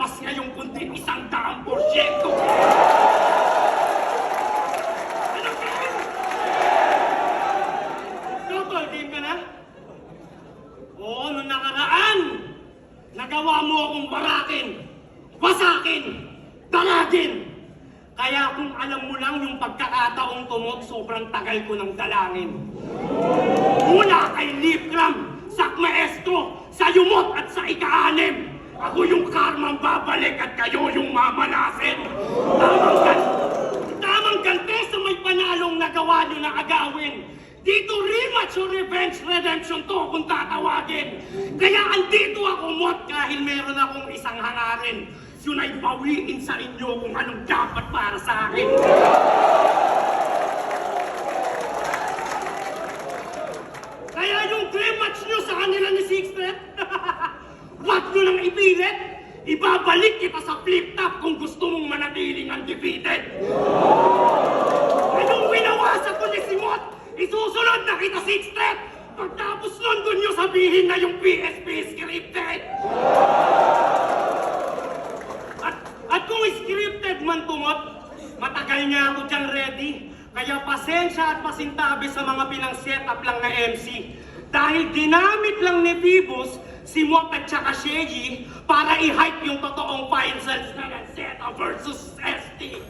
lalabas ngayong kundi 100%. Ano ka? Totoo, game ka na? Oo, nung nakaraan, nagawa mo akong barakin, wasakin, dalagin. Kaya kung alam mo lang yung pagkakataong tumot, sobrang tagal ko ng dalangin. Mula kay Lipram, sa maestro, sa yumot at sa ika-anim, ako yung karmang babalik at kayo yung mamalasin. Tamang gante sa may panalong nagawa nyo na agawin. Dito rematch o revenge redemption to kung tatawagin. Kaya andito ako, Mot, dahil meron akong isang hangarin. Yun ay bawiin sa inyo kung anong dapat para sa akin. Kaya yung dream match nyo sa kanila ni Sixtet, wag nyo nang ipilit. Ibabalik kita sa flip-top kung gusto mong manatiling undefeated. Anong winawasak ko ni Simot? Isusunod na kita, Sixtet! Pagtapos nun, dun nyo sabihin na yung PSP scripted! At kung scripted man tumot, matagal nga ako dyan ready. Kaya pasensya at pasintabi sa mga pinang-setup lang na MC. Dahil ginamit lang ni Phoebus, si Mot at saka Sheji para i-hype yung totoong finals na Lanceta versus ST.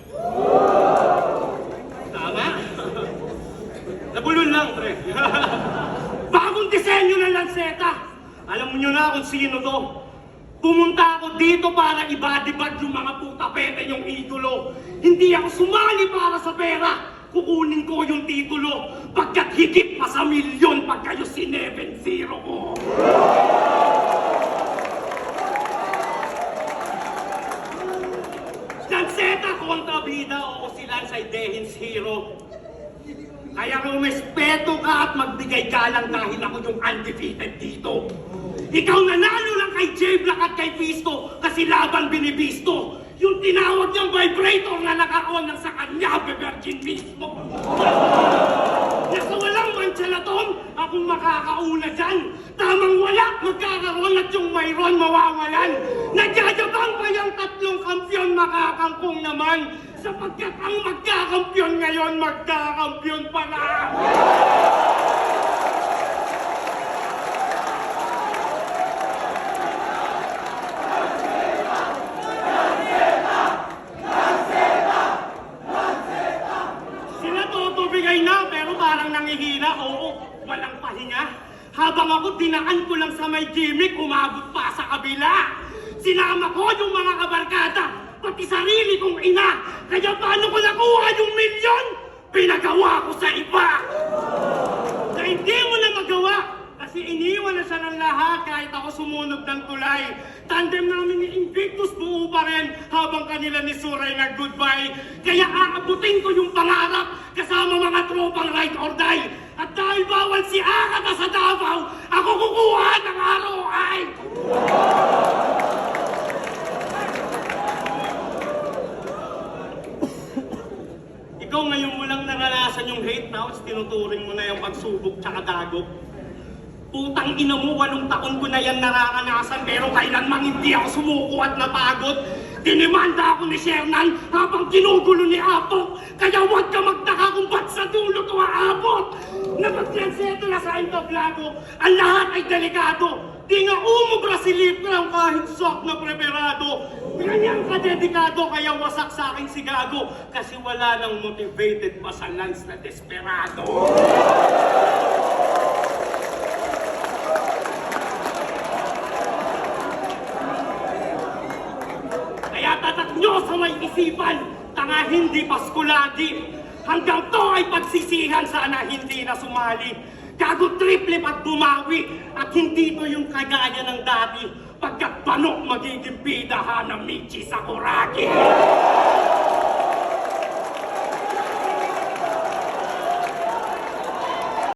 Tama? Nabulol lang, pre. Bagong disenyo ng Lanceta. Alam nyo na kung sino to. Pumunta ako dito para ibadibad yung mga puta-pete yung idolo. Hindi ako sumali para sa pera. Kukunin ko yung titulo. Pagkat higit pa sa milyon pag kayo si-7-0 ko. Lanceta kontra bida o si Lance ay Dehin's hero. Kaya rumespeto ka at magbigay galang dahil ako yung undefeated dito. Ikaw nanalo lang kay J-Black at kay Fisto kasi laban binibisto. Yung tinawag niyang vibrator na naka-on lang sa kanya, bebergin mismo. Nasa walang mansyalaton, akong makakauna dyan. Tamang wala, magkakaroon at yung mayroon mawawalan. Nagyayabang pa yung tatlong kampyon, makakangkong naman. Sapagkat ang magkakampyon ngayon, magkakampyon pa lang. Nangihina, oo, walang pahinga. Habang ako dinaan ko lang sa may gimmick, umabot pa sa kabila. Sinama ko yung mga kabarkada, pati sarili kong ina. Kaya paano ko nakuha yung milyon? Pinagawa ko sa iba. Na hindi mo na magawa, kasi iniwan na siya ng lahat kahit ako sumunod ng tulay. Tandem namin ni Invictus buo pa rin habang kanila ni Suray nag-goodbye. Kaya aabutin ko yung pangarap kasama mga tropang ride or die. At dahil bawal si Akata sa Davao, ako kukuha ng ROI! Ikaw ngayon mo lang naranasan yung hate now, tinuturing mo na yung pagsubok tsaka dagok. Putang ina mo, 8 taon ko na yan nararanasan pero kailanman hindi ako sumuko at napagod. Dinimanda ako ni Shernan habang ginugulo ni Apo. Kaya huwag ka magtaka kung ba't sa dulo to aabot. Napag-transeto na sa entablado, ang lahat ay delikado. Di nga umubra si Lipram kahit sok na preparado. Ganyan ka dedikado kaya wasak sa akin si Gago. Kasi wala nang motivated pa sa Lance na desperado. Sa may isipan, tanga hindi Pasko lagi. Hanggang to ay pagsisihan sana hindi na sumali. Gago triple at bumawi at hindi to yung kagaya ng dati. Pagkat banok magiging bidahan ng Michi Sakuragi.